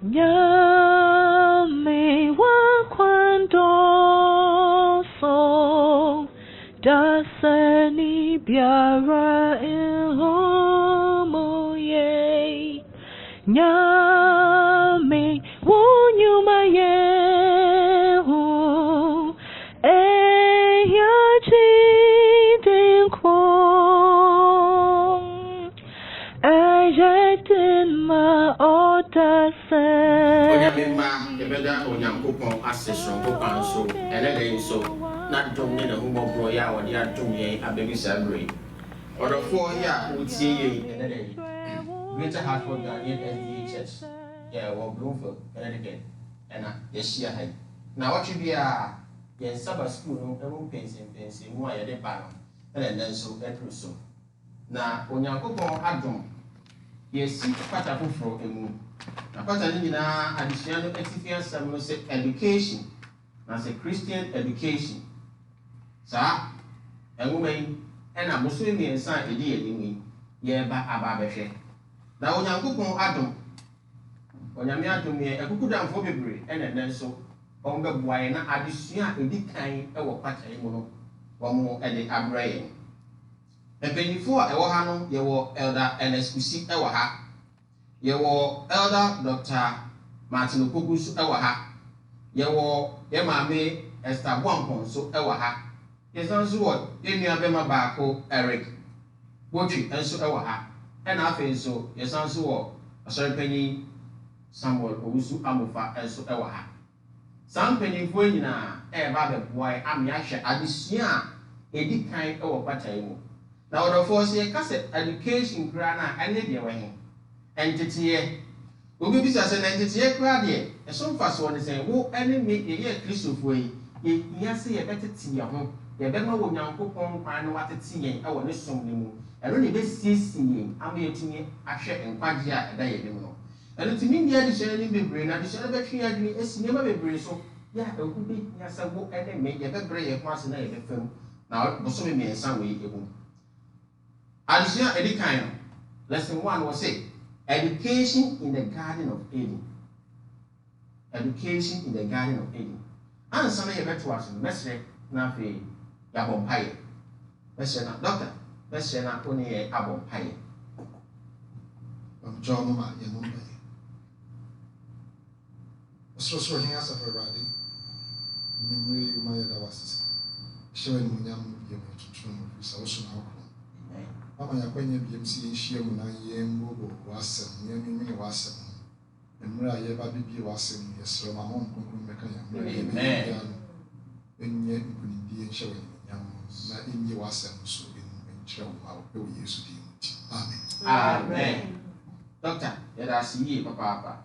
Nyame wakwando so dasani biara ilhomo ye Nyame wonyuma yehu eyachi dinkwo ayatin ma Onyamema yebeda onyankopon asesron kopan so enede so na dom ne humo bro ya wode adom ye abebisa bre odofo ya utie ye enede Greater Hartford Ghanaian SDA Church yeah wo Bloomfield Connecticut ena yeshia hai na watwe bia ye saba school no emu pensen mu ayede ba no ena so etru so na onyankopon adom yesi pata foforo emu na pata ni na adesua no etifian sam no se education na se Christian education sa enwumen ena boso miensa edi enimi ye ba aba behwe na onyankopon adom onyame adom ye ekukudamfo bebre ena nso onbeboaye na adesua edi kan ewo pata emu no womo ede abraye Ebenifo a ewo ha no yewo Elder Ernest Kusi ewo ha yewo Elder Dr. Martin Opoku ewo ha yewo ye maame Esther Bwampon so ewo ha yesanso wo yenua bema baako Eric Botwi enso ewo ha ena afi nso yesanso wo asorpanyi Samuel Owusu Amofa enso ewo ha sampanyinfo nyina eba beboae ame ahwe adesua edi kan ewo patai mu na odofo se kase education kra na ene de we entitiye obi bisa se na entitiye kra de eso mfaso ne se wo ene me ye kristofo yi ye se ye betete ye ho ye be ma wo nyankopon kwan no watete ye e wo ne som ne mu eno ne be sisi ye ama yetumi ahwe enkwagye a eda ye dem no eno timi ndia de hyɛ ne bebre na de hyɛ be twe adwene esi ne ma bebre so ya ehu be ya se wo ene me ye bebre ye ho ase na ye be fam na boso me miensa we ebu Adesua edikan lesson 1 was say education in the Garden of Eden. Education in the Garden of Eden. And some of you better was mesre na fe ya bompaye. Mesre na doctor, mesre na oni abompaye. John ma ye no baye. So he has a variety. Nimri ma ya da was. Shewe ni nyam ye mo tutu mo fi so na Mama ya kwenye BMC nshia mu na ye mbobo wasem ye nwi wasem emra ye ba bibi wasem ye sro ma hom konkon meka ya mra ye be ya no enye nkunidi nshia we nyam na enye wasem so enchira wo ma wo Yesu di muti Amen Doctor ya da siye papa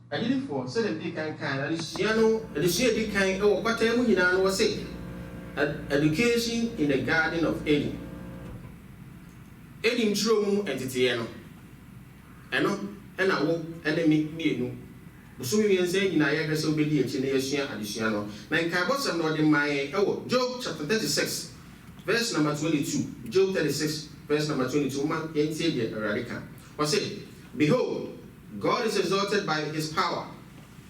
ajiri for say dem dey kan adesua no adesua dey kan e wo kwata mu nyina no wo say education in the Garden of Eden Edi ntro mu entitiye no eno ena wo enemi mienu buso mi yense nyina ya gese obedi echi na yesua adesua no na nka bosem no de man ewo Job chapter 36 verse number 22 Job 36 verse number 22 man yentie de radika was say behold God is exalted by his power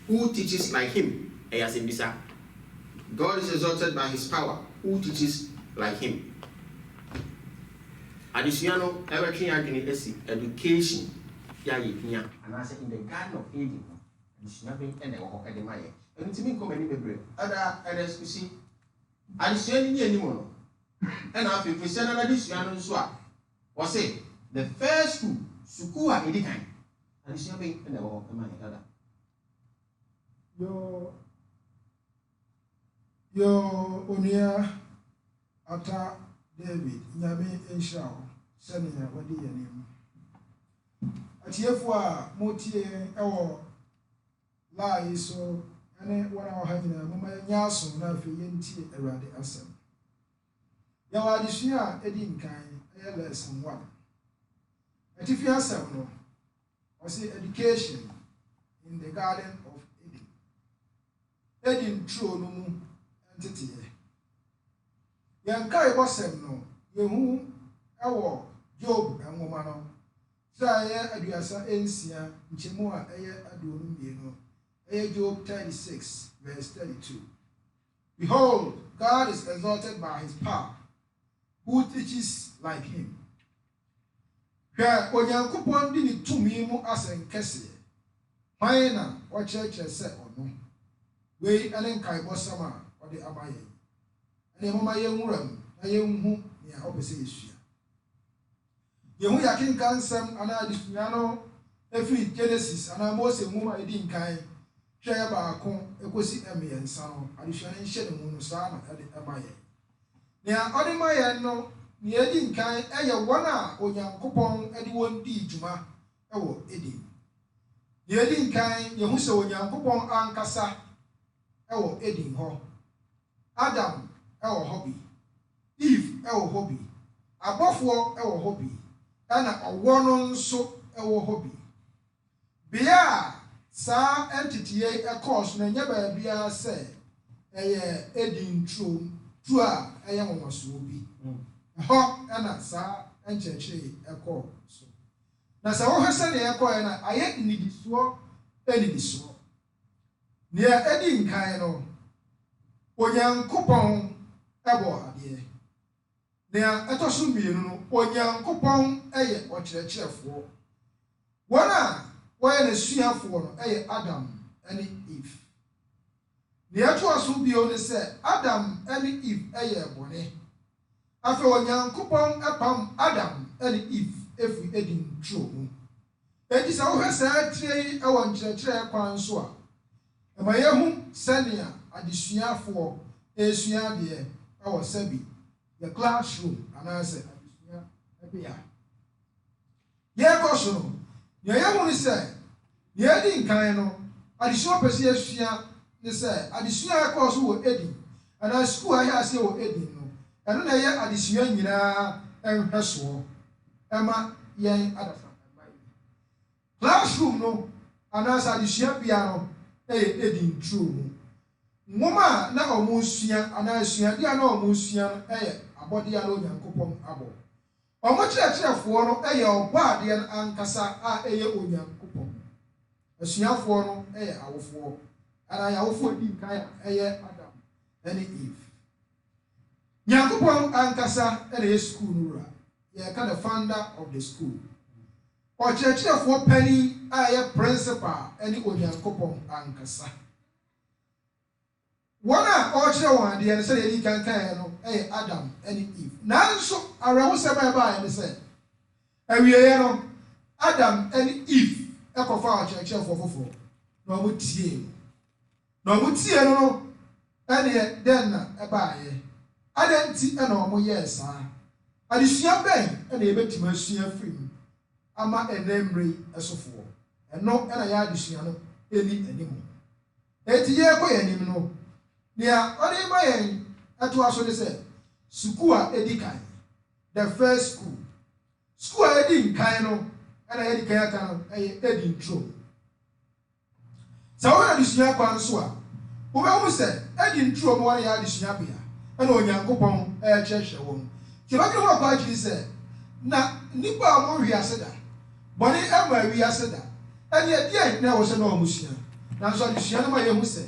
who teaches like him eyasembisa God is exalted by his power who teaches like him Adesua no everything agene esi education ya yepia anase in the Garden of Eden adesua be ene wo ede maye entimi nkomani bebre ada Ernest Kusi adesua ni ani mo no ena afi Christian na adesua no nso a wo say the first school a edikan adesua be ene wo maye ada yo onia ata David nyame enhirawo sene ya wadi yanim atiefo a motie ewo la yiso ene wana wa hanyina mama nyaso na afi yentie Awurade asem ya wadesua edi nkan e lesson 1 atifi asem no was education in the Garden of Eden true no mu entity Yankai bosem no yehu ewo Job enwoma no Try aduasa ensia nchemu a eye aduonu mienu. Eye Job 36 verse 32. Behold, God is exalted by his power, who teaches like him. Hwɛ Onyankopɔn di ne tumi mu asɛnkɛseɛ. Hwan na ɔkyerɛkyerɛ sɛ ɔno? Wei ɛne nkaebɔsɛm a ɔde ama yɛn. Ɛne moma yɛnwura mu na yɛnhu nea ɔpɛ sɛ yɛsua. Yɛhu yɛakenka nsɛm anaa adesua no ɛfiri Genesis anaa Mose nwoma a ɛdi nkan hwɛ yɛ baako ɛkɔsi mmiɛnsa no adesua no nhyɛ ne mu no saa na ɛde ɛma yɛn. Nea ɔde ma yɛn no nea ɛdi nkan ɛyɛ wɔn a Onyankopɔn ɛde wɔn dii dwuma ɛwɔ Eden. Nea ɛdi nkan yɛhu sɛ Onyankopɔn ankasa ɛwɔ Eden hɔ. Adam ɛwɔ hɔ bi. Eve ɛwɔ hɔ bi. Abɔfoɔ ɛwɔ hɔ bi. Ɛna ɔwɔ no nso ɛwɔ hɔ bi. Bea a saa entity ɛkɔɔ so na nyɛ baabiara sɛ ɛyɛ Eden turo a ɛyɛ nwanwasoɔ bi. Ɛhɔ ɛna saa nkyerɛkyerɛ ɛkɔɔ so. Na sɛ wohwɛ sɛdeɛ ɛkɔɔ na ayɛ nnidisoɔ. Nea ɛdi nkan no Onyankopɔn ɛbɔ adeɛ. Nea ɛtɔ so mmienu no Onyankopɔn ɛyɛ ɔkyerɛkyerɛfoɔ. Wɔn a wɔyɛ n'asuafoɔ no ɛyɛ Adam ɛne Eve. Nea ɛtɔ so bio ne sɛ Adam ɛne Eve ɛyɛ bɔne. Afei Onyankopɔn ɛpam Adam ɛne Eve ɛfiri Eden turo mu. Enti sɛ wohwɛ saa tire yi ɛwɔ nkyerɛkyerɛ kwan so a ɛma yɛhu sɛnea adesuafoɔ ɛsua adeɛ ɛwɔ sɛbi the classroom anaasɛ adesua ɛbea. Yɛkɔ so no nea yɛhu ne sɛ nea ɛdi nkan no adesua pɛ sɛ yɛsua ne sɛ adesua ɛkɔɔ so wɔ Eden anaa sukuu a yɛ aseɛ wɔ Eden no ɛno na ɛyɛ adesua nyinaa ɛnhwɛsoɔ ɛma yɛn adafa ɛma yi. Classroom no anaasɛ adesua bea no ɛyɛ Eden turo mu. Nwoma a na ɔmo sua anaa suadeɛ a na ɔmo sua no ɛyɛ abɔdeɛ a Onyankopɔn abɔ. Ɔmo kyerɛkyerɛfoɔ no ɛyɛ ɔbɔ adeɛ no ankasa a ɛyɛ Onyankopɔn. Asuafoɔ no ɛyɛ awofoɔ anaa awofoɔ di nkan a ɛyɛ Adam ɛne Eve. Nyankopɔn ankasa ɛna ɛyɛ school no wura. Yɛka the founder of the school. Ɔkyerɛkyerɛfoɔ panin a ɛyɛ principal ɛne Onyankopɔn ankasa. Wɔn a ɔkyerɛ wɔn adeɛ no sɛ yɛdi kankan no ɛyɛ Adam ɛne Eve. Nanso awerɛhosɛm a ɛbaeɛ ne sɛ awieeɛ no Adam ɛne Eve ɛkɔfa ɔkyerɛkyerɛfoɔ foforɔ na ɔmo tie no. Na ɔmo tie no ɛneɛ dɛn na ɛbaeɛ. Adɛn nti ɛna ɔmo yɛɛ saa. Adesua bɛn ɛna yɛbɛtumi asua firi mu ama ɛnɛ mmere ɛsofoɔ. Ɛno ɛna yɛ adesua no ɛni anim. Eti yɛkɔ yɛn anim no nea ɔde ma yɛn ɛtoa so ne sɛ sukuu a ɛdi kan the first school. Sukuu a ɛdi nkan no ɛna yɛdi kan aka no ɛyɛ Eden turo. Sɛ wɔn adesua kwan so a wɔbɛhu sɛ Eden turo mu wɔn yɛ adesua bea ɛna Onyankopɔn ɛkyerɛkyerɛ wɔn. Kyerɛkyerɛ wɔn akɔ akyiri sɛ na nipa a wɔn wiase da bɔne ɛma wiase da ɛne ɛdeɛ na ɛwɔ sɛ na wɔn sua. Nanso adesua no ma yɛhu sɛ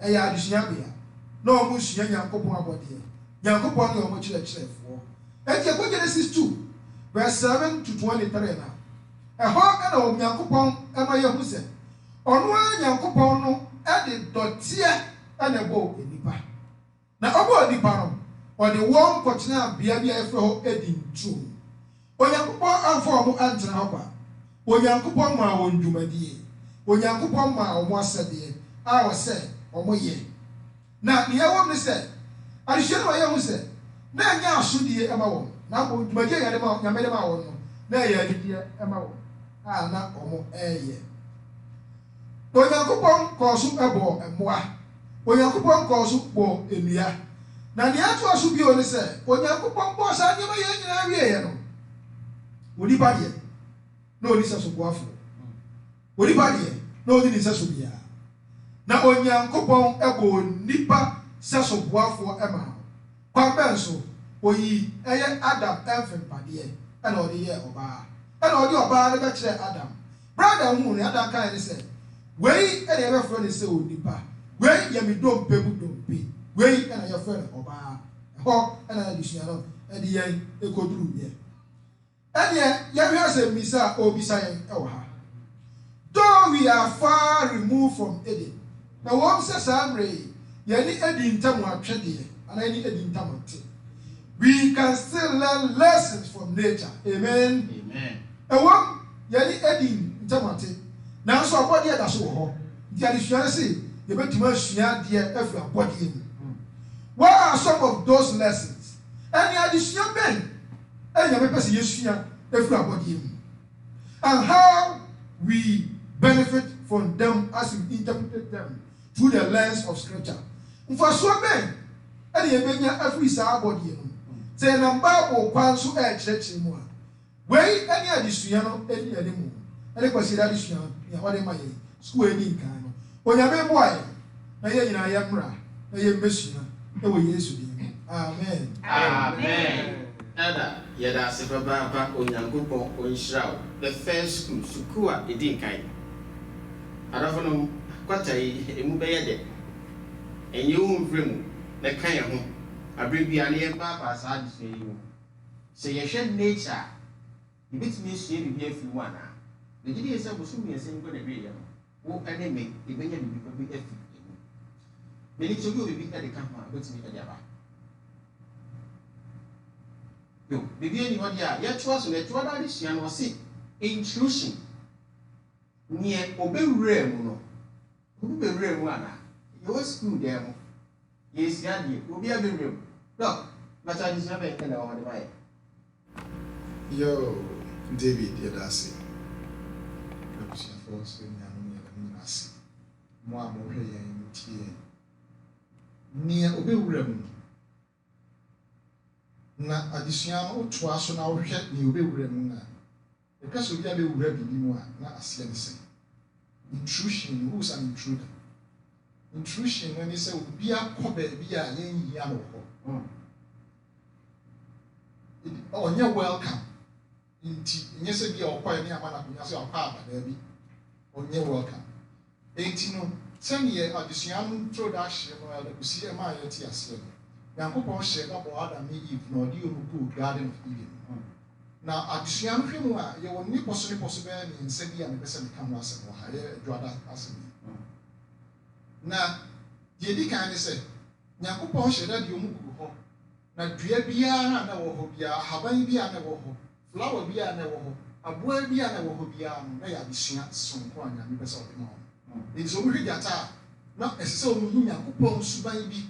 ɛyɛ adesua bea na wɔn sua Nyankopɔn abɔdeɛ. Nyankopɔn ne wɔn kyerɛkyerɛfoɔ. Eti ɛkɔ Genesis 2 verse 7 to 23 na ɛhɔ ɛna Nyankopɔn ɛma yɛhu sɛ ɔno ara Nyankopɔn no ɛde dɔteɛ ɛna ɛbɔ nipa. Na ɔbɔ nipa no ɔde wɔn kɔtena bea bi a yɛfrɛ hɔ Eden turo. Onyankopɔn amfa wɔn antena hɔ ba. Onyankopɔn maa wɔn dwumadie. Onyankopɔn maa wɔn asɛdeɛ a wɔsɛ wɔn yɛ. Na nea ɛwɔ mu ne sɛ adesua no wɔyɛ ho sɛ na ɛnyɛ asodie ɛma wɔn. Na abɔ dwumadie yɛ de ma nyame de ma wɔn no na ɛyɛ adidiɛ ɛma wɔn a na wɔn ɛɛyɛ. Onyankopɔn kɔɔ so ɛbɔ mmoa. Onyankopɔn kɔɔ so bɔ nnua. Na nea ɛtoa so bio ne sɛ Onyankopɔn bɔɔ saa nneɛma yɛn nyinaa wieɛ no onipa deɛ na oni sɛ so boafoɔ. Onipa deɛ na oni ne sɛ so biara. Na Onyankopɔn ɛbɔ nipa sɛ so boafoɔ ɛma no. Kwan bɛn so oyi ɛyɛ Adam ɛmfempadeɛ ɛna ɔde yɛ ɔbaa. ɛna ɔde ɔbaa no bɛkyerɛ Adam brother hu ne Adam kan ne sɛ wei ɛna yɛbɛfrɛ ne sɛ onipa wei yɛ me dompe mu dompe wei ɛna yɛfrɛ no ɔbaa ɛhɔ ɛna adesua no ɛde yɛn ɛkɔduru yɛ ɛneɛ yɛhwɛ sɛ mmisa a ɔbisa yɛn ɛwɔ ha though we are far removed from Eden na wɔn sɛ saa mmerɛ yɛne adi ntam atwɛdeɛ anaa yɛne adi ntam ate we can still learn lessons from nature amen ɛwɔ yɛne adi ntam ate nanso abɔdeɛ da so wɔ hɔ nti adesua no se yɛbɛtumi asua adeɛ afiri abɔdeɛ mu what are some of those lessons ɛne adesua bɛn ɛnyɛ mepɛ sɛ yɛsua afiri abɔdeɛ mu and how we benefit from them as we interpret them through the lens of scripture mfasoɔ bɛn ɛne yɛbɛnya afiri saa abɔdeɛ no sɛ yɛnam Bible kwan so ɛkyerɛkyerɛ mu a wei ɛne adesua no ɛne yɛne mu ɛne kwasi adesua yɛ ɔde ma yɛn sukuu ani nkan no onyame boa yɛn na yɛn nyinaa yɛmmra na yɛmmɛsua ɛwɔ Yesu din mu amen amen ɛda yɛda ase babaaba Onyankopɔn ɔnhyira wo the first school sukuu a ɛdi nkan adafo no kwata yi emu bɛyɛ dɛ ɛnyɛ wo mfrɛ mu na ka yɛn ho abere bia ne yɛbaaba saa adesua yi mu sɛ yɛhwɛ nature a yɛbɛtumi asua biribi afiri mu anaa megye di sɛ bosom mmiɛnsa nkɔ na ɛbɛyɛ no wo ɛne me yɛbɛnya biribi bi afiri mu meni kyɛ bi obibi ɛde ka ho a yɛbɛtumi ɛde aba yo biribi ani hɔ deɛ a yɛtoa so na yɛtoa da adesua no ɔse intrusion neɛ ɔbɛwura mu no obi bɛwura mu anaa yɛwɔ school dɛn mu yɛsua deɛ obi abɛwura mu dɔk bàtà adesua bɛyɛ kɛlɛ wɔn de ba yɛ. Yo, David, yɛda ase abusuafoɔ so nuanom yɛda no nyinaa ase mo a mohwɛ yɛn mo tie yɛn nea ɔbɛwura mu na adesua no wotoa so na wohwɛ nea ɔbɛwura mu na ɛka sɛ obi a bɛwura biribi mu a na aseɛ ne sɛ intrusion. Who is an intruder? Intrusion no ne sɛ obi akɔ baabi a yɛnhia no wɔ hɔ ɔnyɛ welcome nti nyɛ sɛ bi a ɔkɔɛ ne ama n'akonnwa sɛ ɔkɔ aba baabi ɔnyɛ welcome enti no sɛneɛ adesua no introduction no adakusi ɛma a yɛte aseɛ no Nyankopɔn hyɛ da bɔ Adam ne Eve na ɔde ɔmu kɔɔ Garden of Eden na adesua no hwɛ mu a yɛwɔ ne pɔso bɛyɛ mmiɛnsa bi a mepɛ sɛ meka ho asɛm wɔ ha yɛ adwada asɛm na deɛ di kan ne sɛ Nyankopɔn hyɛ da deɛ ɔmu gu hɔ na dua biara na wɔ hɔ biara haban biara na wɔ hɔ flower biara na wɔ hɔ aboa biara na wɔ hɔ biara no na yɛ adesua sonko a Nyame pɛ sɛ ɔde ma wɔn nti sɛ ɔmohwɛ gyata a na ɛsɛ sɛ ɔmohu Nyankopɔn suban bi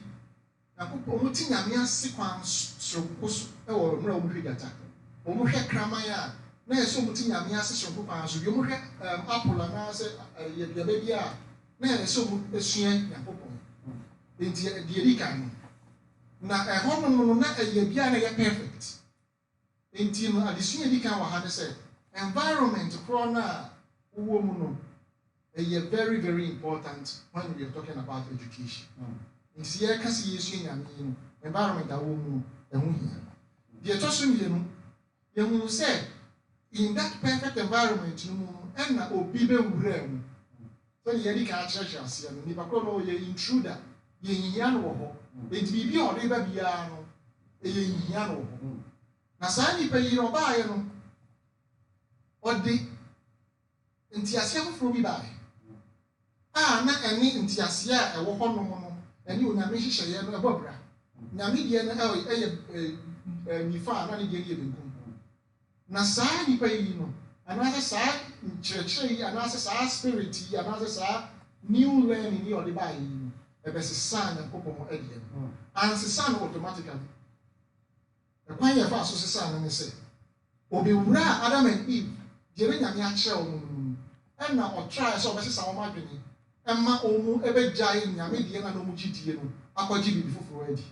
Nyankopɔn ɔmo te Nyame ase kwan soronko so ɛwɔ mmerɛ a ɔmohwɛ gyata ɔmohwɛ kraman a na ɛsɛ ɔmo te Nyame ase soronko kwan so bi ɔmohwɛ apple anaasɛ yɛduaba bi a na ɛsɛ ɔmo asua Nyankopɔn nti deɛ di kan no na ɛhɔ no na ɛyɛ bia na yɛ perfect nti no adesua di kan wɔ ha ne sɛ environment korɔ no a wowɔ mu no ɛyɛ very very important when we are talking about education nti yɛka sɛ yɛsua Nyame no environment a wowɔ mu no ɛho hia deɛ ɛtɔ so mmienu yɛhu sɛ in that perfect environment no mu ɛna obi bɛwura mu sɛ yɛde ka akyerɛkyerɛ aseɛ no nipa korɔ no ɔyɛ intruder yɛnyia no wɔ hɔ enti biribi a ɔde ba biara no ɛyɛ nyia no wɔ hɔ na saa nipa yi no ɔbaeɛ no ɔde nteaseɛ foforɔ bi baeɛ a na ɛne nteaseɛ a ɛwɔ hɔ nom no ɛne Onyame hyehyɛeɛ no ɛbɔ bra Nyame deɛ no ɛyɛ nifa a na ne deɛ no yɛ benkum na saa nipa yi no anaasɛ saa nkyerɛkyerɛ yi anaasɛ saa spirit yi anaasɛ saa new learning yi ɔde baeɛ yi no ɛbɛsesa Nyankopɔn ɛdeɛ no ansesa no automatically ɛkwan yɛ fa so sesa no ne sɛ obɛwura Adam and Eve deɛ ne Nyame akyerɛ wɔn no ɛna ɔtrae sɛ ɔbɛsesa wɔn adwene ɛma wɔn ɛbɛgyae Nyame deɛ na wɔn gyidie no akɔgye biribi foforɔ adi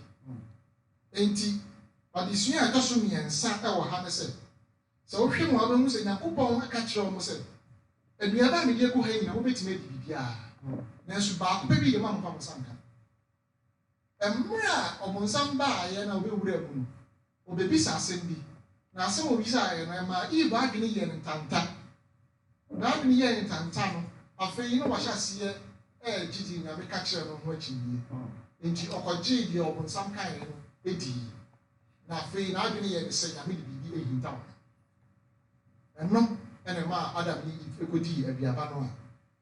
enti adesua a ɛtɔ so mmiɛnsa ɛwɔ ha ne sɛ wohwɛ mu a wobɛhu sɛ Nyankopɔn aka kyerɛ wɔn sɛ aduaba a mede agu ha nyina wobɛtumi adi biribiara nanso baako pɛ bi de ma mo fa mo nsa nka mmerɛ a ɔmo nsam baayɛ na ɔbɛwura mu no ɔbɛbisa asɛm bi na asɛm obi sa ayɛ no ma Eve adwene yɛ ne ntanta na adwene yɛ ne ntanta no afei na wahyɛ aseɛ gyidi na meka kyerɛ no ho akyinnie nti ɔkɔgyee deɛ ɔbonsam kae no ɛdi na afei na adwene yɛ ne sɛ nyame de biribi ɛhinta wo ɛno ɛna ma Adam ne Eve ɛkɔdii aduaba no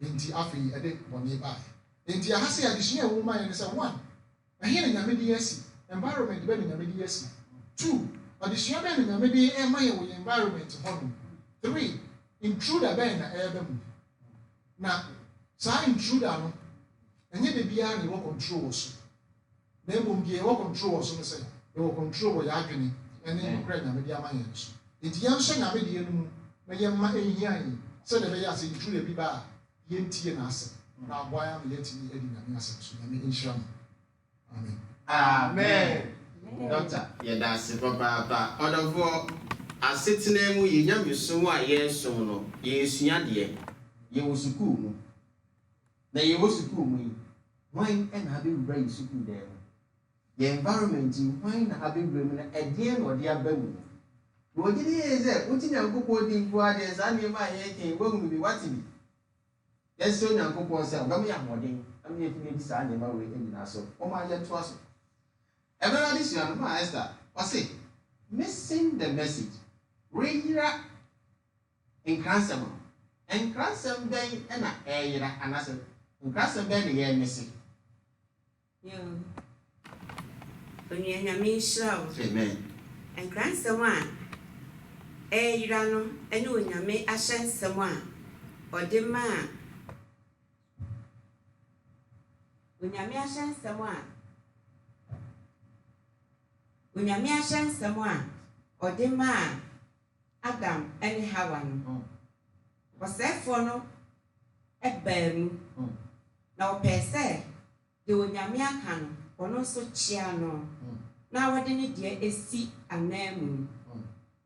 a nti afei ɛde bɔne bae nti aha sɛ adesua a ɛwɔ ma yɛ ne sɛ 1 ɛhe na nyame de asi environment bɛ na nyame de asi 2 adesua bɛ na nyame de ɛma yɛ wɔ environment hɔ no 3 intruder bɛn na ɛyɛbɛ mu na saa intruder no ɛnyɛ de biara na ɛwɔ control wɔ so na mmom deɛ ɛwɔ control wɔ so no sɛ ɛwɔ control wɔ yɛ adwene ɛne nokora nyame de ama yɛn so nti yɛnhyɛ nyame deɛ no mu na yɛmma ɛnyia yɛn sɛdeɛ ɛbɛyɛ asɛ intruder bi ba a yɛntie n'asɛm na aboa yɛn ama yɛatumi adi nyame asɛm so nyame nhyira mo amen amen doctor yɛda ase papaapa ɔdɔfoɔ asetena mu yɛ nyamesom a yɛsom no yɛsua deɛ yɛwɔ sukuu mu na yɛwɔ sukuu mu yi hwan ɛna abɛwura yɛ sukuu dan mu yɛ environment yi hwan na abɛwura mu na ɛdeɛ na ɔde aba mu na ɔgye de yɛ sɛ wote nyankopɔn di mpo adeɛ saa nneɛma a yɛkɛn woahunu bi wate bi yɛsɛ onyankopɔn sɛ ɔbɛma yɛ ahoɔden ama yɛtumi adi saa nneɛma wei nyinaa so ɔma yɛntoa so ɛbɛra de sua no ma Esther ɔse missing the message reyira nkransɛm no nkransɛm bɛn ɛna ɛyera anasɛ nkransɛm bɛn na yɛmese onua nyame nhyira wo amen nkransɛm a ɛyera no ɛne onyame ahyɛ nsɛm a ɔde maa onyame ahyɛ nsɛm a ɔde maa Adam ɛne Hawa no ɔsɛefoɔ no ɛbaa mu na ɔpɛɛ sɛ deɛ onyame aka no ɔno nso kyea no na wɔde ne deɛ esi anan mu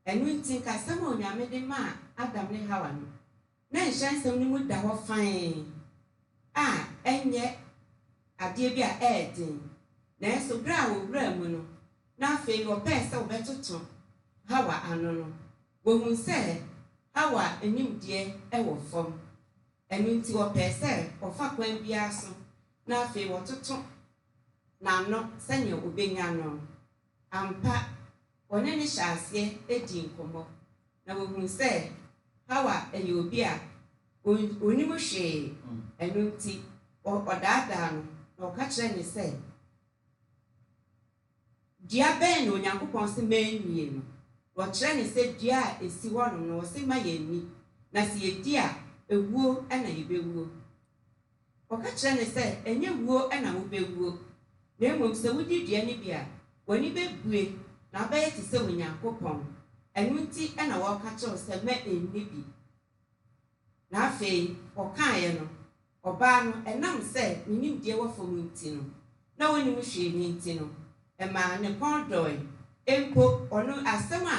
ɛno nti nkasɛm a onyame de maa Adam ne Hawa no na nhyɛnsɛm no mu da hɔ fan a ɛnyɛ adeɛ bi a ɛɛden nanso bere a wɔwura mu no na afei wɔpɛɛ sɛ wɔbɛtoto Hawa ano no wɔhu sɛ Hawa animdeɛ ɛwɔ fam ɛno nti wɔpɛɛ sɛ wɔfa kwan biara so na afei wɔtoto n'ano sɛnea obɛnya no ampa wɔne ne hyɛ aseɛ edi nkɔmmɔ na wɔhu sɛ Hawa ɛyɛ obi a onim hwee ɛno nti ɔdaadaa no na ɔka kyerɛ ne sɛ dua bɛn na Onyankopɔn sɛ manwie no wɔkyerɛ ne sɛ dua a esi hɔ no na wɔsɛ ma yɛnni na sɛ yɛdi a ewuo ɛna yɛbɛwuo ɔka kyerɛ ne sɛ ɛnyɛ wuo ɛna wobɛwuo na mmom sɛ wodi dua no bi a w'ani bɛbue na abɛyɛ te sɛ Onyankopɔn ɛno nti ɛna wɔka kyerɛw sɛ ma ɛnni bi na afei ɔkaeɛ no ɔbaa no ɛnam sɛ ne nimdeɛ wɔ fam nti no na wɔnim hwee ne nti no ɛmaa ne kɔn dɔe mpo ɔno asɛm a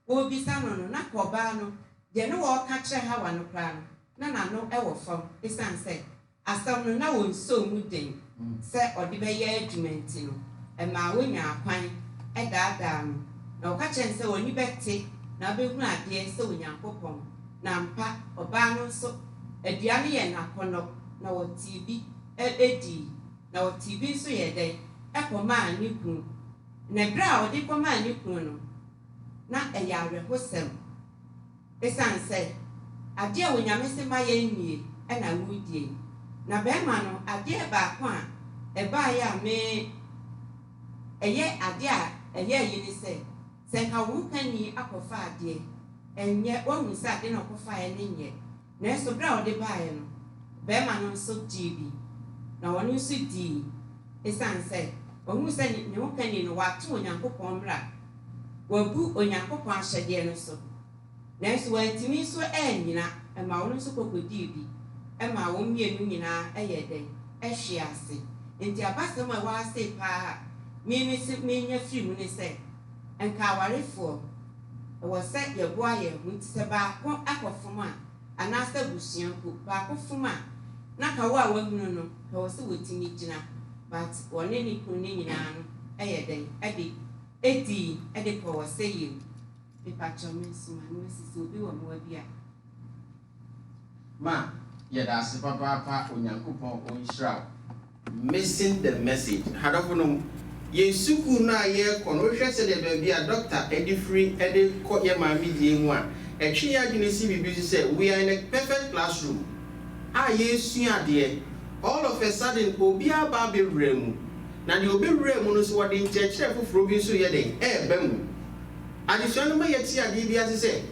wɔrebisa no no na ka ɔbaa no deɛ ne wɔka kyerɛ Hawa no koraa no na n'ano ɛwɔ fam ɛsiane sɛ asɛm no na wɔnsɔ mu den sɛ ɔde bɛyɛ adwuma nti no ɛmaa wɔnya akwan ɛdaadaa no na ɔka kyerɛ sɛ wɔni bɛte na bɛhunu adeɛ sɛ Onyankopɔn na mpa ɔbaa no nso adua no yɛ n'akɔnnɔ na wɔte bi ɛdi na wɔte bi nso yɛ dɛn ɛkɔmaa ne kunu na bere a ɔde kɔmaa ne kunu no na ɛyɛ awerɛhosɛm ɛsiane sɛ adeɛ a Onyame sɛ ma yɛnwie ɛna wodie na bɛrima no adeɛ baako a ɛbaeɛ a ɛyɛ adeɛ a ɛyɛ yi ne sɛ nka wo kani akɔfa adeɛ ɛnyɛ wahu sɛ ade na ɔkɔfaeɛ ne nyɛ nanso bere a ɔde baeɛ no bɛrima no nso dii bi na wɔno nso dii ɛsiane sɛ ɔhu sɛ ne ho kani no wato Onyankopɔn mmara wabu Onyankopɔn ahyɛdeɛ no so nanso wantumi nso ɛnyina ɛma wɔno nso kɔkɔdii bi ɛma wɔn mmienu nyinaa ɛyɛ dɛn ɛhwe ase nti abasɛm a ɛwɔ ase paa menya firi mu ne sɛ nka awarefoɔ ɛwɔ sɛ yɛboa yɛn ho nti sɛ baako akɔfom a anaasɛ busuanko baako fom a na ka wo a wahunu no ka wɔ sɛ wɔtumi gyina but wɔne ne kunu ne nyinaa no ɛyɛ dɛn ɛde kɔ wɔ sɛ yie Ma, yɛda papa onyankopɔn ɔnhyira missing the message. Hadɔfo no yɛsuku no a yɛrekɔ no wohwɛ sɛ deɛ baabi a Dr. Edifri de kɔ yɛ maame die mu a ɛtwe yɛ adwene si biribi sɛ we are in a perfect classroom a yɛsua adeɛ all of a sudden obi aba abɛwura mu na deɛ obɛwura mu no so wɔde nkyerɛkyerɛ foforɔ bi nso yɛ den ɛɛba mu adesua no ma yɛte adeɛ bi ase sɛ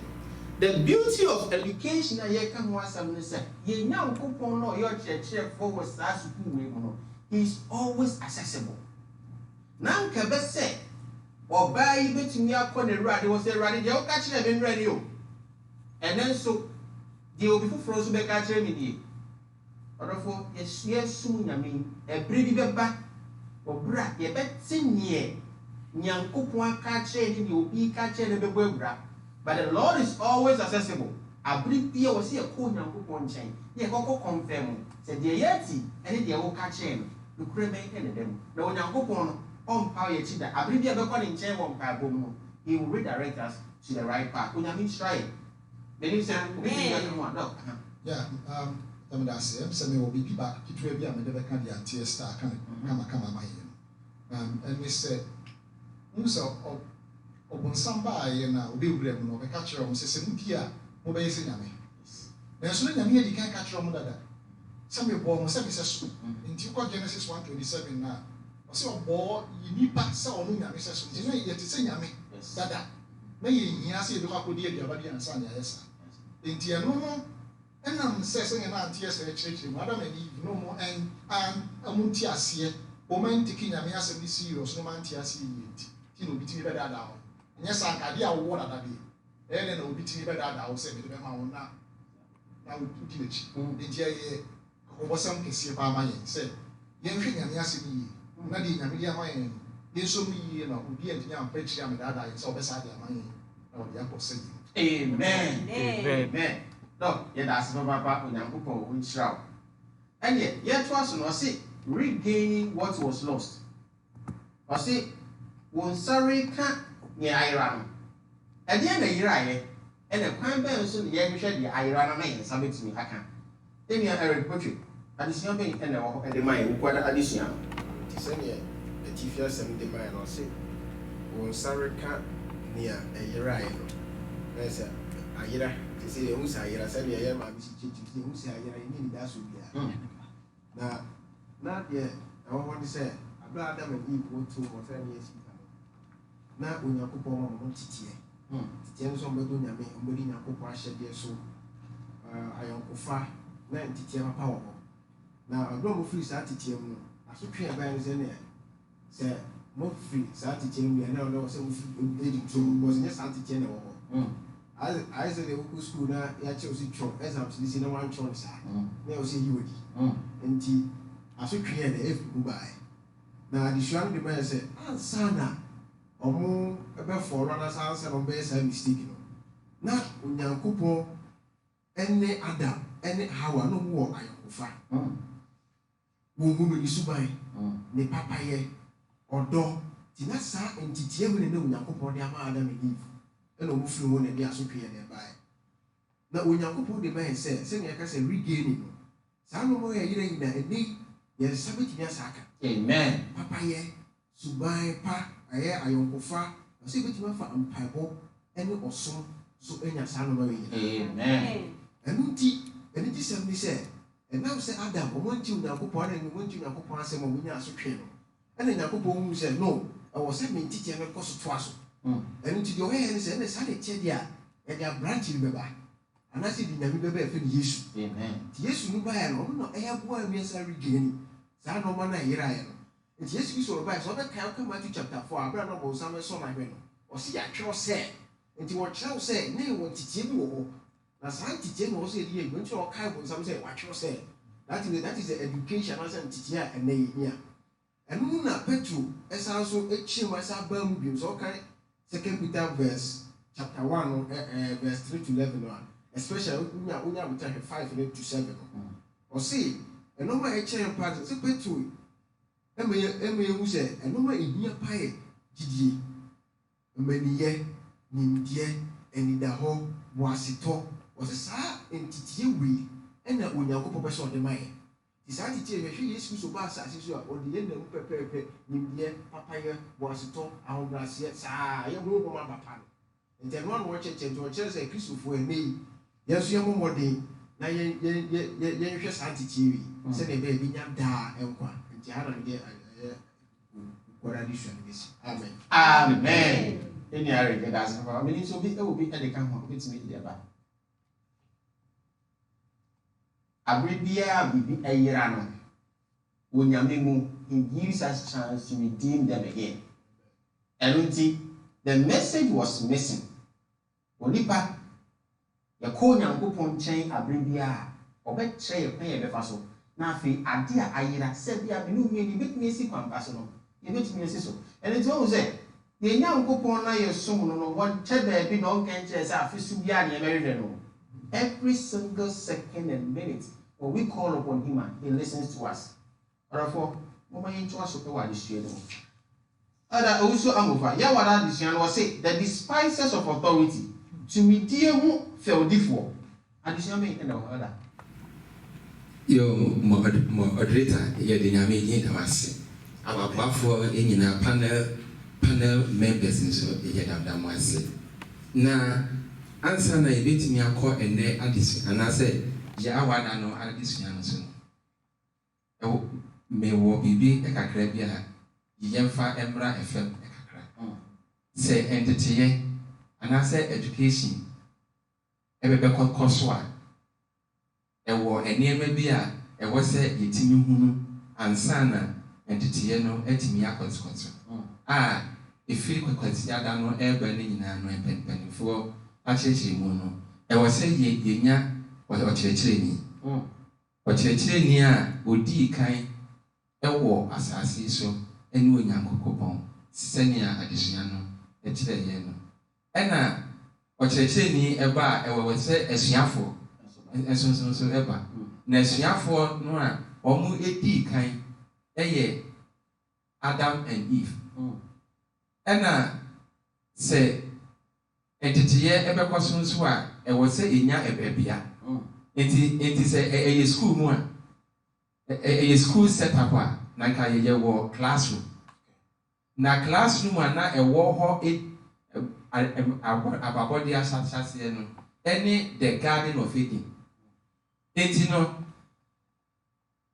the beauty of education a yɛka ho asɛm no sɛ yɛnya nkopɔn no ɔyɛ ɔkyerɛkyerɛfoɔ wɔ saa sukuu wei mu no he is always accessible na nka bɛ sɛ ɔbaa yi bɛtumi akɔ ne awurade wɔ sɛ awurade deɛ woka kyerɛ me nwura ne o ɛnɛ nso deɛ obi foforɔ nso bɛka kyerɛ me die ɔdɔfo yɛsum nyame yi ɛberɛ bi bɛba ɔberɛ a yɛbɛte neɛ nyankopɔn aka kyerɛ ne deɛ obi ka kyerɛ ne bɛbɔ awura but the Lord is always accessible abere bia wɔ sɛ yɛkɔ nyankopɔn nkyɛn ne yɛkɔkɔ confirm sɛ deɛ yɛati ɛne deɛ woka kyerɛ no nokora bɛyɛ ne dɛm na onyankopɔn no ɔmpa yɛkyi da abere bia bɛkɔ ne nkyɛn wɔ mpaebɔ mu he will redirect us to the right path onyame nhyira yɛ n'anim sɛ obɛtumi ho a dɔk I'm going to say, I'm will be back to be a medical candy star come my and we said, so open somebody and I'll be able to catch your system here, obey Sinami. There's no idea you can't catch your mother. Some of born 7 in Genesis 1:27 now. I say, boy, you need pass so on your missus. You know, yet to say Yami, Dada. May you see the Haku dear, your body and son, yes. In Tiano. And I'm saying, and I'm church, Madam, and no more, and a muntias here, woman taking a mass of this year, no man tias yet. He will be better down. Yes, I can hear what I did. And then will be better down, say, with the mountain now. Now, village, the J. Obosam can see by my said, young king and Yassi, Nadine, and William Mayan, you saw me, you know, be at young Petri and Dada, and so beside their money, or the apple saying, Amen. Amen. No, that's papa onyankopɔn ɔnhyira. And yet to us no say regaining what was lost. I say won sorry ka ne ayra no. E de na yira ye. E na kwan ba nso ne ye hwehwɛ de ayra no na ye nsa betumi aka. Emia Eric Potri. Adesua ben e na wɔ hɔ e de mai wo kwada adesua. Ti sɛ ne e tifia sɛm de mai no say won sorry ka ne ayra ye no. Na sɛ ayra say who say ayra say ya ma bi chi who say ayra ni da so bia na de I want to say abla Adam and Eve go to mo fa ni esika na onyankopɔn mo titie titie no so mbedo nyame mbodi nyankopɔn ahyɛde so ayonkofa na titie papa wo na abla mo free sa titie mu no asotwe aban no sɛ mo free sa titie mu ya na no sɛ mo free edi to mo sɛ sa titie na wo I said they go school now. I chose to exams. This is no one choice. They will say you would. And I should create the F Dubai. Now the sham the man said, Sana, or more about 4 runners answer on base and mistake. Now, when young couple, any other, any how no more I am fine. Woman is Subai, ne papa ye, or dog, Tinasa and Titia will know Yakupo, the Adam and Eve. And no flew one and they are so clear thereby. Now, when Yakupo the man said, send your cousin regaining. Some more a year in a day, yes, Sabbath Yasaka. Amen. Papa ye, Subai, pa, I am Kofa, a secret for and Pibo, and or so in your son. Amen. And Unti, and it is simply said, and now say Adam, I want you now, Kupon, and want you now, Kupon, some of me as a trainer. And then Yakupo said, no, I was sending teacher and cost twice. And to your hands and the Sunday Chedia, and their branch in Baba. And I said, you never better for yes. Amen. Yes, you buy an honor, I have 1 year regaining. San no man, here I am. And yes, we saw by so that can come to chapter 4, I brought up some so my men. Or see, I shall say, and to what shall say, nay, what to Jim. Now, Santi Jim was here, when you are kind when some say, what you say. That is the education as a teacher and nay here. And Muna Petru, as also a chim as a bum, so kind. 2 Peter chapter 1 verse 3 to 11 especially when you have 5 to 7 or see a normal HM part is a bit too who said a normal in near pie GD many year nimdeɛ anida hɔ boasetɔ wɔsɛ saa ntitie wei ɛna onyankopɔn pɛ sɛ ɔde ma yɛ nti saa ntitie hwehwɛ yesu kristo ba asase so a ɔde yɛ nam pɛpɛɛpɛ nimdeɛ papayɛ boasetɔ ahobraseɛ saa yɛboro bɔma papa no nti ɛno ano wɔkyɛkyɛ nti ɔkyerɛ sɛ kristofoɔ ɛnɛ yi yɛn nso yɛmmɔ mmɔden na yɛnhwɛ saa ntitie wei sɛdeɛ ɛbɛyɛ bi nya daa ɛnkwa nti ha na mede kɔda de sua no bɛsi amen Amen. Any area that's about me, so be at the camp of its media. Abribia be a year when Yamimu gives us a chance to redeem them again. And the message was missing. Olipa, your call young coupon chain abribia, or bet tray of pay a befaso. Now, a dear Ayra said, "We have been really bit me see compassion. You bit me so." And it's always said, "The young coupon na your son no one tebe be no can chase a fisubian American. Every single second and minute when we call upon him, he listens to us. Therefore, Mama into us what is she? Other also amova, Yawada this was say the despisers of authority to me dear who fell before. And this young man in the other. Yo, moderator, you're the Yami in the Masi. Our buffer in our panel members in so Yadamasi. Now, answer na bit me a call and there addis, and I said, Yawana no addis Yanson. Oh, may wo be a cacrabia, Yemfa Embra FM a cacra. Say entity, and I said education. Every beckon conswa. Ewo enema bi a ewo se yetimi hunu ansana entity no etimi akonsekonsɛ efiri kwakwati ada no eba ne nyina no empenpenfo akyekye mu no ewo se yenya ɔkyerɛkyerɛni ɔkyerɛkyerɛni a odi kan ewo asase so ene onyankopɔn sɛnea adesua no ekyerɛ yɛ no ɛna ɔkyerɛkyerɛni eba a ewo se asuafo so eba na asuafo no a ɔmo edi kan ɛyɛ Adam and Eve ɛna sɛ entitiye ɛbɛkɔ so nso a ɛwɔ sɛ enya ɛbɛbia enti sɛ ɛyɛ school mu a ɛyɛ school setup a na nka yɛ wɔ classroom na classroom a na ɛwɔ hɔ ababɔde ahyɛahyɛseɛ no ɛne the Garden of Eden. Enti no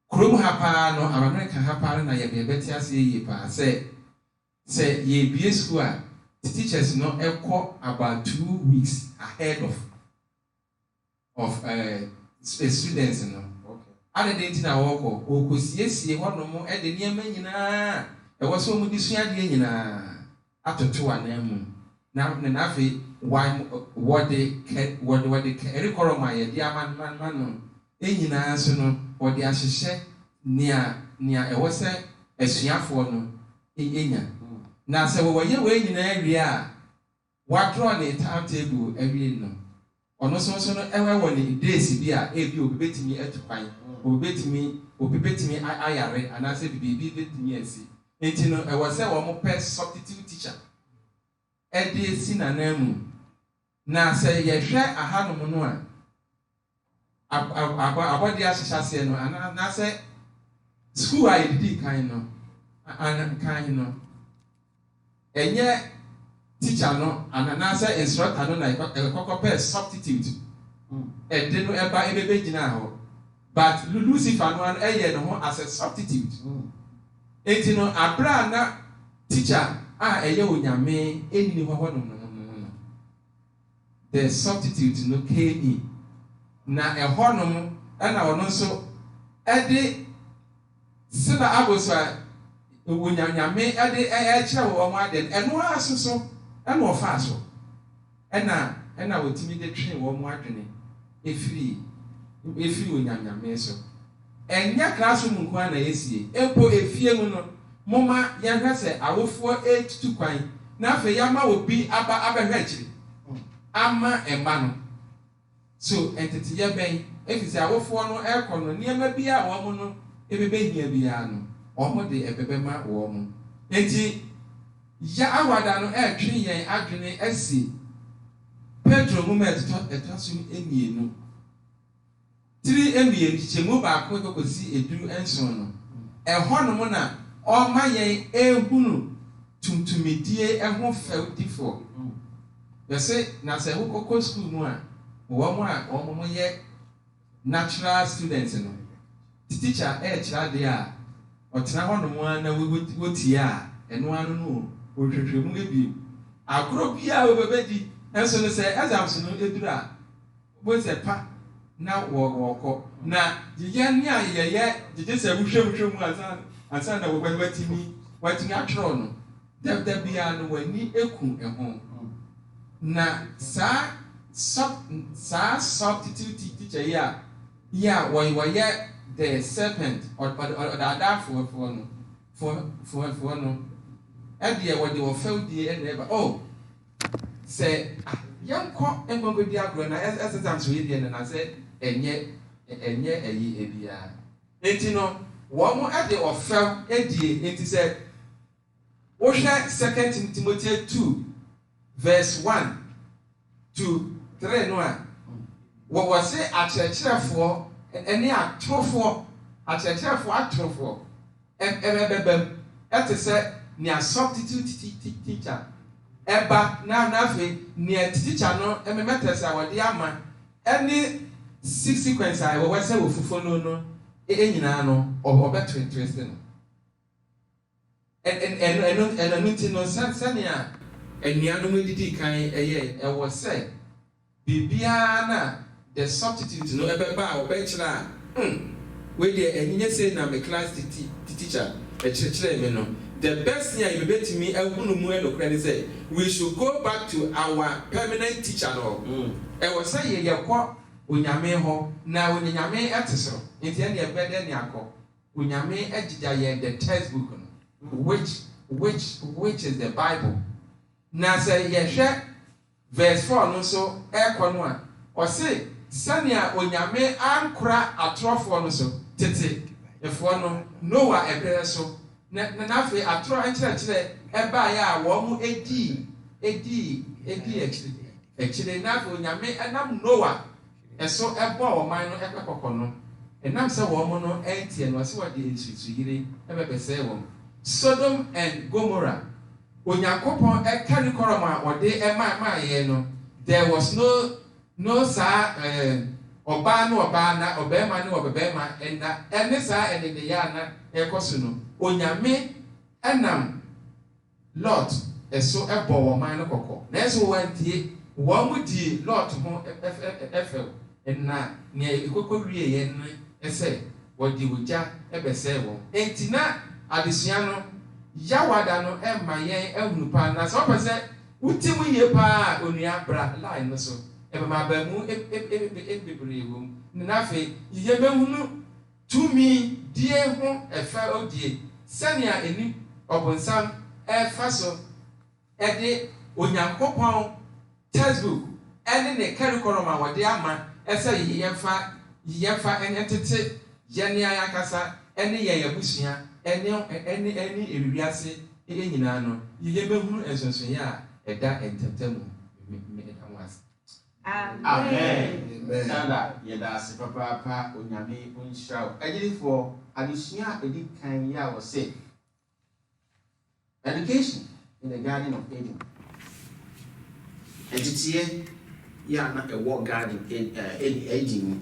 krom ha paa no America ha paa na ye beti ase yi paa say ye bie school a teachers no ekɔ about 2 weeks ahead of students no. Okay. Ade de nti na wɔkɔ okosiesie hɔ no mo de niema nyinaa ɛwɔ so mu disua de nyinaa atoto anamu na afi what they require ye dia man no enyina so no odi ahyehye nia ɛwɔ sɛ asuafo no enya na sɛ wɔyɛ wɔ nyina awie a what draw the timetable awie no ɔno so no ɛwɔ ne days bi a ebi obetimi atupan obetimi ayare anase bibi betimi asi enti no ɛwɔ sɛ wɔn pɛ substitute teacher ɛde si nanamu na sɛ yɛhwɛ ahanom no a abɔde ahyehyɛ no na sɛ school a yɛdidi kan no ɛnyɛ teacher no na sɛ instructor no na ɛkɔkɔpɛ substitute ɛde no ɛba ɛbɛbɛgyina hɔ but Lucifer no ɛyɛ no ho as a substitute enti no abra na teacher a ɛyɛ onyame ɛnini hɔ no the substitute no came in na ɛhɔnom ɛna ɔno nso ɛde sida abosua onyame ɛde ɛkyerɛ wɔn ade ɛno aso so ɛna ɔfa so ɛna wɔtumi de twe wɔn adwene efiri onyame so ɛnya classroom nko na yɛsie epo efie mu no moma yɛhwɛ sɛ awofoɔ etutu kwan na afei yɛama obi abɛhwɛ akyiri ama ɛma no so entity ye ben efisi awofoɔ no ɛkɔ no nneɛma bi a wɔn no ebebehia biara no wɔn de ebebema wɔn enti ya awada no ɛtwe yɛn adwene asi Pedro moment ɛtɔ so emienu. Tiri emienu kyemu baako ekokosi edu enson no. Ɛhɔ no mo na ɔma yɛn ehunu tuntumidie ɛho fɛwdifo. Yɛsɛ na sɛ wokɔ school mu a wɔn mo yɛ natural students no. Teacher kyerɛ de a ɔtena hɔ no mo na wotie a ɛno ano no ohwehwɛ mu ebi. Agoro bia obebedi enso no sɛ exams no eduru a bo sɛ pa na wɔkɔ na yɛyɛ ne a yɛyɛ gye sɛ wohwehwɛ mu ansa na wɔbɛtimi atwerɛ no dɛbdɛ bia no wani eku ɛho na saa substitute teacher yi a wɔyɛ the serpent ɔdaadafoɔ no foɔ no ɛdeɛ wɔde wɔfɛwdie ɛna ɛba sɛ yɛnkɔ nkɔnkɔdi agorɔ na ɛsesam so yɛdeɛ no na sɛ ɛnyɛ ɛyi ebia enti no wɔn ɛde ɔfɛw ɛdie enti sɛ wohwɛ 2 Timothy 2 verse 1 to 3 no a wɔwɔ se akyerɛkyerɛfoɔ ɛne atorofoɔ atorofoɔ ɛbɛbɛm ɛte sɛ nea substitute teacher ɛba na afei nea teacher no ɛmɛmɛtɛs a wɔde ama ɛne sequence a wɔwɔ sɛ wɔ fufuo no nyinaa no ɔbɛtwist no ɛno nti no sɛnea anuanom didi kan ɛwɔ sɛ biribiara na the substitute no ɛbɛba a ɔbɛkyerɛ a wɔdeɛ ɛnyɛ sɛ na me class teacher ɛkyerɛkyerɛ me no. The best thing you bet me, I wouldn't move no say we should go back to our permanent teacher. No, I was saying, you call Unyame ho, now when Yame atiso, it's any better than Yako. Unyame edja the textbook, which is the Bible. Now say, yes, verse 4 no so, one. Or say, Sanya Unyame ankra atrofo no so, tete, if one Noah a so. Na afei atoro enkyerɛkyerɛ ɛbaa yɛ a wɔn edi akyire na afei Onyame ɛnam Noah ɛso ɛbɔ ɔman no ɛkɔkɔ no ɛnam sɛ wɔn no ɛntie no ɔsɛ wɔde nsuyire ɛbɛbɛsɛɛ wɔn Sodom and Gomorrah Onyankopɔn ɛka ne kɔrɔm a wɔde ɛmaa yɛ no there was no saa ɔbaa no ɔbaa na ɔbɛrima no ɔbɛrima ɛne saa ɛne de yɛ ana ɛkɔ so no Onyame ɛnam Lot ɛso ɛbɔ wɔn man no kɔkɔ na ɛso wɔntie wɔn mu die Lot ho ɛfɛw ɛna nea ekoko wie yɛ no ɛsɛ wɔde ogya ɛbɛsɛɛ wɔn enti na adesua no yawada no ɛma yɛn ɛhunu paa na sɛ ɔpɛ sɛ wuti mu yie paa onua bra line no so ɛbɛma abamu bebree wɔ mu na afei yɛ bɛhunu tumi die ho ɛfɛ odie sɛnea eni ɔbɔnsam ɛfa so ɛde Onyankopɔn textbook ɛne ne curriculum a wɔde ama ɛsɛ yɛmfa ɛntete yɛne ayakasa ɛne yɛn abusua ɛne ewiase nyinaa no yɛbɛhunu nsonsoyɛ a ɛda ntɛmtɛm mu Amen. Sanda yɛda ase papaapa Onyame nhyira wo. Agyinifoɔ adesua a edi kan yi a wɔsɛ education in the Garden of Eden. Ɛtitiɛ yɛ a na ɛwɔ Garden Eden mu.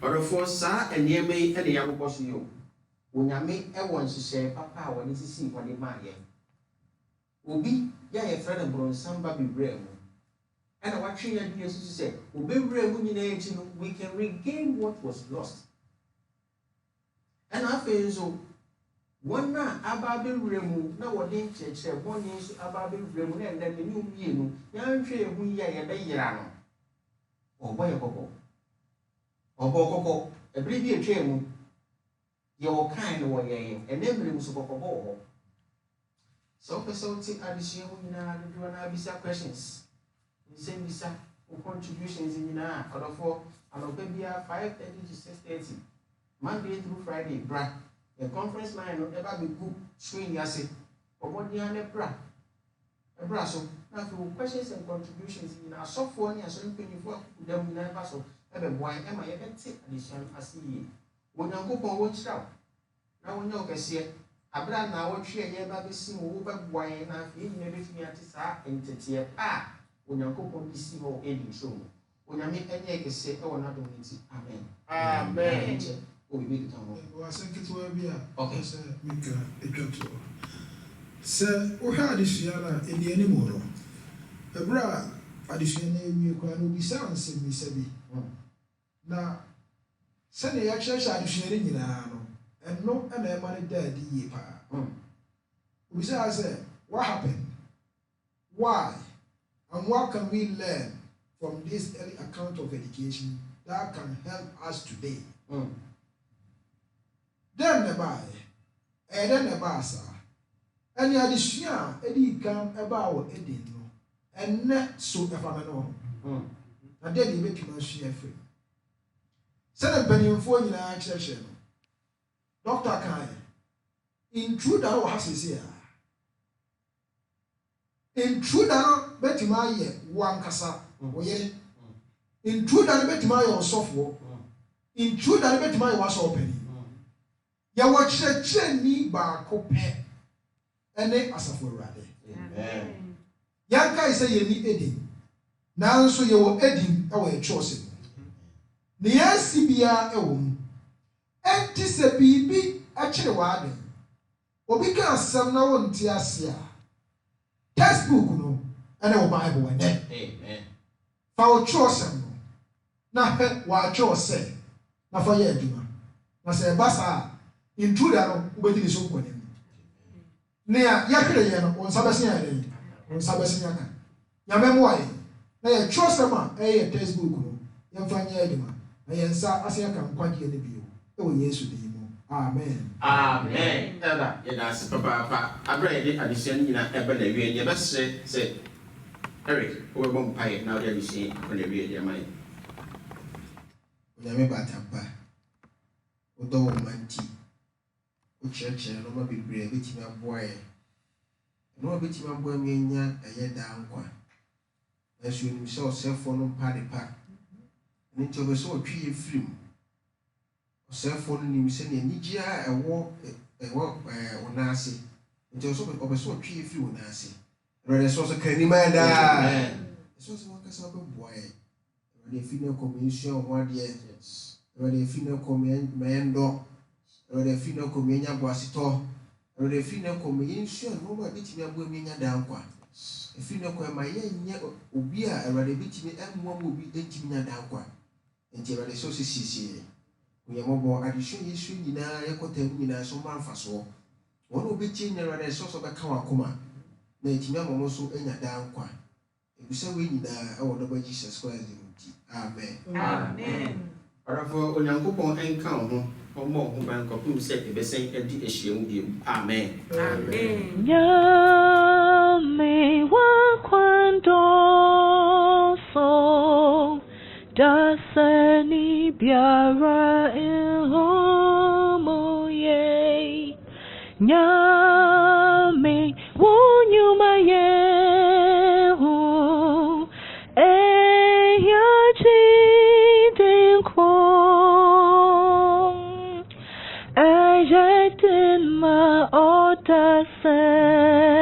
Ɔdɔfoɔ saa nneɛma yi ɛna yɛabobɔ so yi o. Onyame ɛwɔ nhyehyɛe papa a wɔde sisi wɔde maa yɛn. Obi yɛ a yɛfrɛ no borɔnsam ba bebree mu. And I watch you and Jesus said, we can regain what was lost. And I feel so. One man, Ababil Remu, no one in church, one is Ababil Remu, and then the new Yenu, young tree, we are a Bayano. Or boy a coco. Or Bococo, a brave tree, your kind of way, and then brings a coco. So, Pessoa, I assume you know, do an questions. Send me contributions in Yana, or for an baby 5:30 to 6:30, Monday through Friday, bra. The conference line will ever be good, swing yase, or what the other bra. Abraso, now for questions and contributions in our software, and so penny for them never so. Ever boy, am I ever take addition as ye? When you go for watch out. Now we know can see it. Abra now what share ye baby sing over boy and I feel everything at his heart and tear. Ah, when you go for this or any show. When I make any can say, oh, not doing it. Amen. Amen. Oh, we make it on. Was a kid will be a Okay, sir, make a job to. Sir, we had this yana in the anymore. A bra, addition name you can be sound, said me, said. Now, send the actual addition in and no, and I money dead ye pa. We say, what happened? Why? And what can we learn from this early account of education that can help us today? Then the buy, and then the bassa. And the addition, Eddie come about Eddie, and not so if I know. And then you make him share free. Send a penny for you in our church. Dr. Kai, intruder or has his ear. Intruder, bet my year, one cassa, intruder, bet my software. Intruder, bet my was opening. Ya watch a chenny bar cope, and then as a for rather. Young guy say you need Edding. Now so you were Edding our chosen. The SCBR empty se bibi actually wade. Obi can some now on Tiasia. Textbook no, and our Bible and then. Amen. For chosen no. Now, what Joe say. Now for ye do. Now say Bassa. Intruder waiting is open. Near Yakre on Sabasia, on Sabasiana. Yamemoy, I trust a man, a textbook, Yamfanya Edima, I answer as I can quite hear the view. Oh, yes, with him. Amen. Amen. Ella, yes, Papa, I read it addition in a Ebony, you best say, Eric, we won't pay it now that you see when you read your mind. Yameba, although my tea. Church and no be brave, betting a boy. No betting a boy, me, a year down one. As you saw cell phone party pack. And it was so tree film. Cell phone in sending Nigia a walk on Nasi. It was so tree film Nasi. Rather, so a candy man. It's also one case of a boy. Rather, female commission 1 year. Rather, female command dog. Rather, female communion was it all. Rather, female communion, no more beating a woman down. A female coin my young Ubia, a rather beating me, and one will be dating me down. And there are the sausages. We are more addition issue in a cotem in a summer for so. One will be chain a rather source of a kawakuma. Natimam also in a down qua. If you say we need our Lord Jesus Christ. Amen. Amen. For Onyankopon encounter. More who bank of who said the same empty issue. Amen. Amen. Yame wa kwando so dasani biara ihomo ye. Nyame wonyuma ye hu eyachi denko. My order says